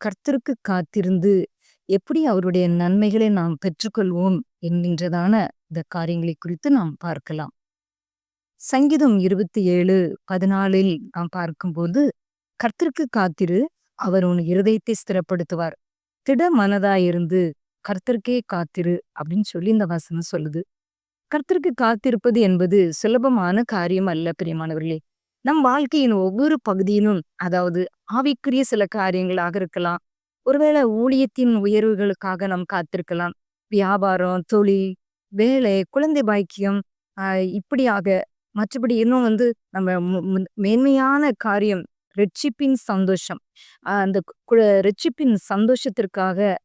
கர்த்தருக்கு காத்திருந்து எப்படி அவருடைய நன்மைகளை நாம் பெற்றுக்கொள்வோம் என்கின்றதான இந்த காரியங்களை குறித்து நாம் பார்க்கலாம். சங்கீதம் 27:14 நாம் பார்க்கும்போது, கர்த்தருக்கு காத்திரு, அவர் உன் இருதயத்தை ஸ்திரப்படுத்துவார். திட மனதாயிருந்து கர்த்தருக்கே காத்திரு அப்படின்னு சொல்லி இந்த வசனம் சொல்லுது. கர்த்தருக்கு காத்திருப்பது என்பது சுலபமான காரியம் அல்ல பிரியமானவர்களே. நம் வாழ்க்கையின் ஒவ்வொரு பகுதியிலும், அதாவது ஆவிக்குரிய சில காரியங்களாக இருக்கலாம். ஒருவேளை ஊழியத்தின் உயர்வுகளுக்காக நாம் காத்திருக்கலாம். வியாபாரம், தொழில், வேலை, குழந்தை பாக்கியம், இப்படியாக. மற்றபடி இன்னும் நம்ம மேன்மையான காரியம் ரட்சிப்பின் சந்தோஷம். அந்த ரட்சிப்பின் சந்தோஷத்திற்காக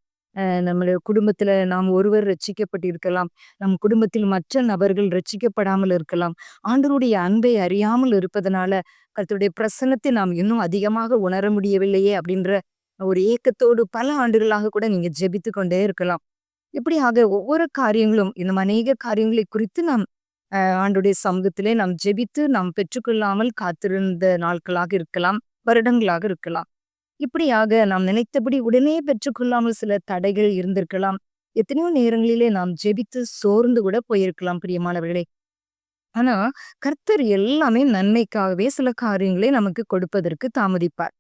நம்மளுடைய குடும்பத்துல நாம் ஒருவர் ரட்சிக்கப்பட்டிருக்கலாம். நம் குடும்பத்தில் மற்ற நபர்கள் ரட்சிக்கப்படாமல் இருக்கலாம். ஆண்டவருடைய அன்பை அறியாமல் இருப்பதனால கர்த்தருடைய பிரசன்னத்தை நாம் இன்னும் அதிகமாக உணர முடியவில்லையே அப்படின்ற ஒரு ஏக்கத்தோடு பல ஆண்டுகளாக கூட நீங்க ஜெபித்து கொண்டே இருக்கலாம். இப்படியாக ஒவ்வொரு காரியங்களும், இன்னும் அநேக காரியங்களை குறித்து நாம் ஆண்டுடைய சமூகத்திலே நாம் ஜெபித்து நாம் பெற்றுக்கொள்ளாமல் காத்திருந்த நாட்களாக இருக்கலாம், வருடங்களாக இருக்கலாம். இப்படியாக நாம் நினைத்தபடி உடனே பெற்றுக்கொள்ளாமல் சில தடைகள் இருந்திருக்கலாம். எத்தனையோ நேரங்களிலே நாம் ஜெபித்து சோர்ந்து கூட போயிருக்கலாம் பிரியமானவர்களே. ஆனா கர்த்தர் எல்லாமே நன்மைக்காகவே சில காரியங்களை நமக்கு கொடுப்பதற்கு தாமதிப்பார்.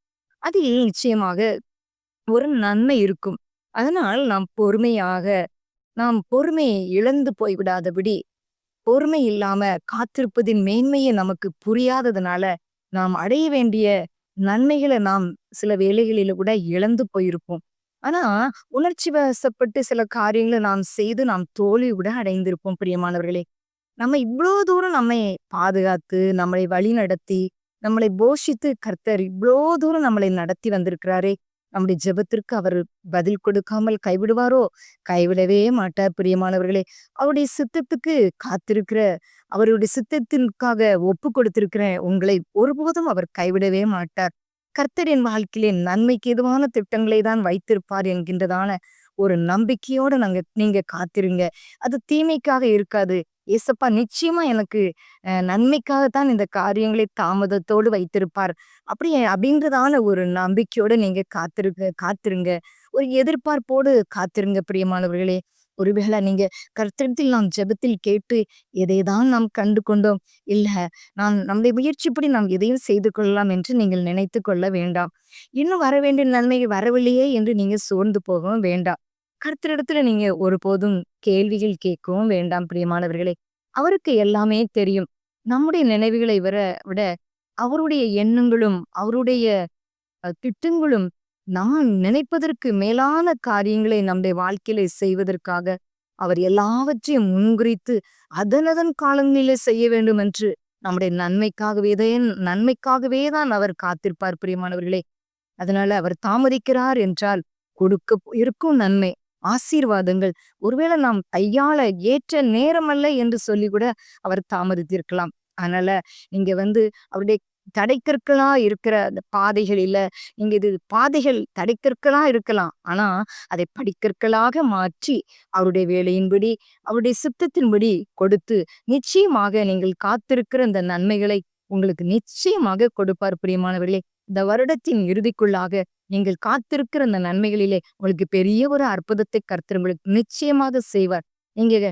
அதில் நிச்சயமாக ஒரு நன்மை இருக்கும். அதனால் நாம் பொறுமையை இழந்து போய்விடாதபடி, பொறுமை இல்லாம காத்திருப்பதின் மேன்மையை நமக்கு புரியாததுனால நாம் அடைய வேண்டிய நன்மைகளை நாம் சில வேளைகளில கூட இழந்து போயிருப்போம். ஆனா உணர்ச்சி வசப்பட்டு சில காரியங்களை நாம் செய்து நாம் தோல்வி கூட அடைந்திருப்போம் பிரியமானவர்களே. நம்ம இவ்வளோ தூரம் நம்மை பாதுகாத்து, நம்மளை வழி நடத்தி, நம்மளை போஷித்து கர்த்தர் இவ்வளோ தூரம் நம்மளை நடத்தி வந்திருக்கிறாரே. நம்முடைய ஜெபத்திற்கு அவர் பதில் கொடுக்காமல் கைவிடுவாரோ? கைவிடவே மாட்டார் பிரியமானவர்களே. அவருடைய சித்தத்துக்கு காத்திருக்கிற, அவருடைய சித்தத்திற்காக ஒப்பு கொடுத்திருக்கிற உங்களை ஒருபோதும் அவர் கைவிடவே மாட்டார். கர்த்தர் என் வாழ்க்கையிலே நன்மைக்கு எதுவான திட்டங்களை தான் வைத்திருப்பார் என்கின்றதான ஒரு நம்பிக்கையோட நீங்க காத்திருங்க. அது தீமைக்காக இருக்காது. ஏசப்பா நிச்சயமா எனக்கு நன்மைக்காகத்தான் இந்த காரியங்களை தாமதத்தோடு வைத்திருப்பார். அப்படின்றதான ஒரு நம்பிக்கையோட நீங்க காத்திருங்க. ஒரு எதிர்பார்ப்போடு காத்திருங்க பிரியமானவர்களே. ஒருவேளை நீங்க கர்த்தரிடத்தில் நாம் ஜெபத்தில் கேட்டு எதைதான் நாம் கண்டு கொண்டோம், இல்ல நம்முடைய முயற்சிப்படி நாம் எதையும் செய்து கொள்ளலாம் என்று நீங்கள் நினைத்து கொள்ள வேண்டாம். இன்னும் வர வேண்டிய நன்மை வரவில்லையே என்று நீங்க சோர்ந்து போகவும் வேண்டாம். கர்த்தரிடத்துல நீங்க ஒருபோதும் கேள்விகள் கேட்கவும் வேண்டாம் பிரியமானவர்களே. அவருக்கு எல்லாமே தெரியும். நம்முடைய நினைவுகளை விட அவருடைய எண்ணங்களும் அவருடைய திட்டங்களும் நாம் நினைப்பதற்கு மேலான காரியங்களை நம்முடைய வாழ்க்கையில செய்வதற்காக அவர் எல்லாவற்றையும் முன்குறித்து அதனதன் காலங்களிலே செய்ய வேண்டும் என்று நம்முடைய நன்மைக்காகவே தான் அவர் காத்திருப்பார் பிரியமானவர்களே. அதனால அவர் தாமதிக்கிறார் என்றால் கொடுக்க இருக்கும் நன்மை, ஆசீர்வாதங்கள் ஒருவேளை நாம் கையாள ஏற்ற நேரம் அல்ல என்று சொல்லி கூட அவர் தாமதித்திருக்கலாம். அதனால நீங்க அவருடைய தடைக்கற்களா இருக்கிற அந்த பாதைகளில, நீங்க இது பாதைகள் தடைக்கற்களா இருக்கலாம். ஆனா அதை படிக்கற்களாக மாற்றி அவருடைய வேலையின்படி, அவருடைய சித்தத்தின்படி கொடுத்து நிச்சயமாக நீங்கள் காத்திருக்கிற இந்த நன்மைகளை உங்களுக்கு நிச்சயமாக கொடுப்பார் பிரியமானவர்களே. இந்த வருடத்தின் இறுதிக்குள்ளாக நீங்கள் காத்திருக்கிற அந்த நன்மைகளிலே உங்களுக்கு பெரிய ஒரு அற்புதத்தை கர்த்தர் உங்களுக்கு நிச்சயமாக செய்வார். நீங்க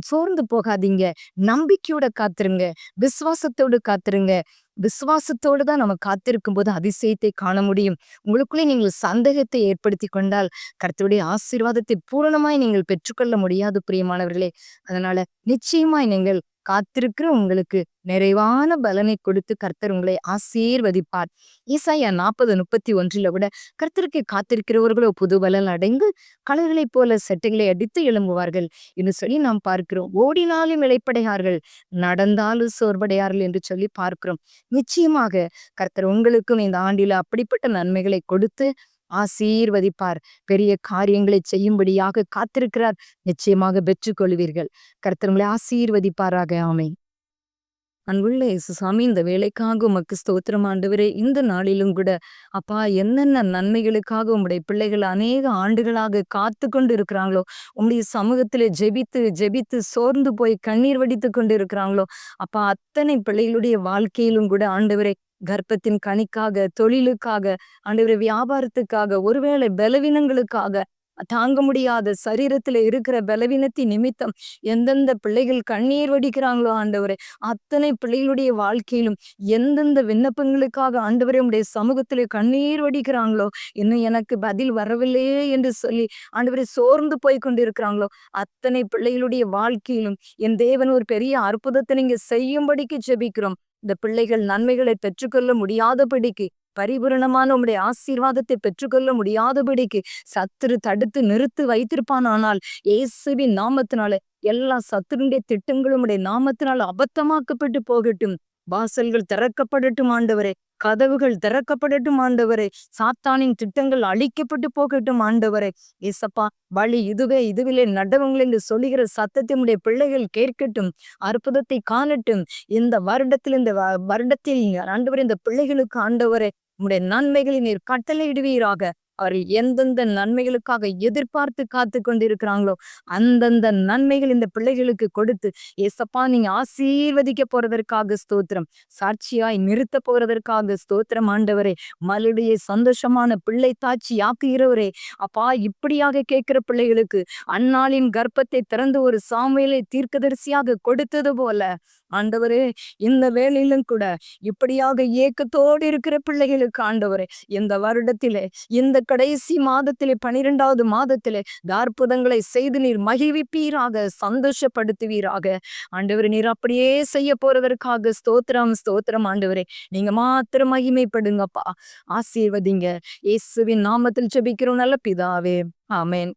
சோர்ந்து போகாதீங்க. நம்பிக்கையோட காத்திருங்க. விசுவாசத்தோடு காத்திருங்க. விசுவாசத்தோடு தான் நம்ம காத்திருக்கும் போது அதிசயத்தை காண முடியும். உங்களுக்குள்ளே நீங்கள் சந்தேகத்தை ஏற்படுத்தி கொண்டால் கர்த்தருடைய ஆசீர்வாதத்தை பூரணமாய் நீங்கள் பெற்றுக்கொள்ள முடியாது பிரியமானவர்களே. அதனால நிச்சயமாய் நீங்கள் காத்திருக்கிற உங்களுக்கு நிறைவான பலனை கொடுத்து கர்த்தர் உங்களை ஆசீர்வதிப்பார். ஏசாயா 40:31 கூட கர்த்தருக்கு காத்திருக்கிறவர்களோ புது பலன் அடைந்து கழுகுகளைப் போல செட்டைகளை அடித்து எழும்புவார்கள் என்று சொல்லி நாம் பார்க்கிறோம். ஓடினாலும் இளைப்படையார்கள், நடந்தாலும் சோர்வடையார்கள் என்று சொல்லி பார்க்கிறோம். நிச்சயமாக கர்த்தர் உங்களுக்கும் இந்த ஆண்டில அப்படிப்பட்ட நன்மைகளை கொடுத்து ஆசீர்வதிப்பார். பெரிய காரியங்களை செய்யும்படியாக காத்திருக்கிறார். நிச்சயமாக பெற்றுக்கொள்வீர்கள். கர்த்தர் உங்களை ஆசீர்வதிப்பாராக. ஆமென். அன்புள்ள இயேசுசாமி, இந்த வேலைக்காக உமக்கு ஸ்தோத்திரம் ஆண்டவரே. இந்த நாளிலும் கூட அப்பா, என்னென்ன நன்மைகளுக்காக உம்முடைய பிள்ளைகள் அநேக ஆண்டுகளாக காத்து கொண்டு இருக்கிறாங்களோ, உம்முடைய சமூகத்திலே ஜெபித்து ஜெபித்து சோர்ந்து போய் கண்ணீர் வடித்து கொண்டு இருக்கிறாங்களோ அப்பா, அத்தனை பிள்ளைகளுடைய வாழ்க்கையிலும் கூட ஆண்டவரே கர்ப்பத்தின் கனிக்காக, தொழிலுக்காக, ஆண்டவரே வியாபாரத்துக்காக, ஒருவேளை பலவீனங்களுக்காக, தாங்க முடியாத சரீரத்துல இருக்கிற பலவீனத்தின் நிமித்தம் எந்தெந்த பிள்ளைகள் கண்ணீர் வடிக்கிறாங்களோ ஆண்டவரே, அத்தனை பிள்ளைகளுடைய வாழ்க்கையிலும் எந்தெந்த விண்ணப்பங்களுக்காக ஆண்டவரே உம்முடைய சமூகத்திலே கண்ணீர் வடிக்கிறாங்களோ, இன்னும் எனக்கு பதில் வரவில்லையே என்று சொல்லி ஆண்டவரே சோர்ந்து போய் கொண்டிருக்கிறாங்களோ, அத்தனை பிள்ளைகளுடைய வாழ்க்கையிலும் என் தேவன் ஒரு பெரிய அற்புதத்தை நீங்க செய்யும்படிக்கு ஜெபிக்கிறோம். இந்த பிள்ளைகள் நன்மைகளை பெற்றுக்கொள்ள முடியாதபடிக்கு, பரிபூரணமான உம்முடைய ஆசீர்வாதத்தை பெற்றுக்கொள்ள முடியாதபடிக்கு சத்துரு தடுத்து நிறுத்து வைத்திருப்பானானால், இயேசுவின் நாமத்தினால எல்லா சத்துருடைய திட்டங்களும் உம்முடைய நாமத்தினால் அபத்தமாக்கப்பட்டு போகட்டும். வாசல்கள் திறக்கப்படட்டும் ஆண்டவரே, கதவுகள் திறக்கப்படட்டும் ஆண்டவரே, சாத்தானின் திட்டங்கள் அழிக்கப்பட்டு போகட்டும் ஆண்டவரே. ஏசப்பா, வழி இதுவே, இதுவிலே நடவுங்கள் என்று சொல்லுகிற சத்தத்தை உம்முடைய பிள்ளைகள் கேட்கட்டும், அற்புதத்தை காணட்டும். இந்த வருடத்தில் வருடத்தில் ஆண்டவரே, இந்த பிள்ளைகளுக்கு ஆண்டவரே உம்முடைய நன்மைகளை நீர் கட்டளையிடுவீராக. அவர்கள் எந்தெந்த நன்மைகளுக்காக எதிர்பார்த்து காத்து கொண்டிருக்கிறாங்களோ அந்தந்த நன்மைகள் இந்த பிள்ளைகளுக்கு கொடுத்து, ஏசப்பா நீங்க ஆசீர்வதிக்க போறதற்காக ஸ்தோத்திரம். சாட்சியாய் நிறுத்த போறதற்காக ஸ்தோத்திரம் ஆண்டவரே. மறுபடிய சந்தோஷமான பிள்ளை தாட்சி ஆக்குகிறவரே, அப்பா இப்படியாக கேட்கிற பிள்ளைகளுக்கு அன்னாளின் கர்ப்பத்தை திறந்து ஒரு சாமுவேலை தீர்க்கதரிசியாக கொடுத்தது போல ஆண்டவரே, இந்த வேளையிலும் கூட இப்படியாக ஏக்கத்தோடு இருக்கிற பிள்ளைகளுக்கு ஆண்டவரே, இந்த வருடத்திலே, இந்த கடைசி மாதத்திலே, 12வது மாதத்திலே அற்புதங்களை செய்து நீர் மகிழ்விப்பீராக, சந்தோஷப்படுத்துவீராக. ஆண்டவரே, நீர் அப்படியே செய்ய போறதற்காக ஸ்தோத்திரம், ஸ்தோத்திரம் ஆண்டவரே. நீங்க மாத்திரம் மகிமைப்படுங்கப்பா, ஆசீர்வதிங்க. இயேசுவின் நாமத்தில் ஜெபிக்கிறோம் நல்ல பிதாவே, ஆமென்.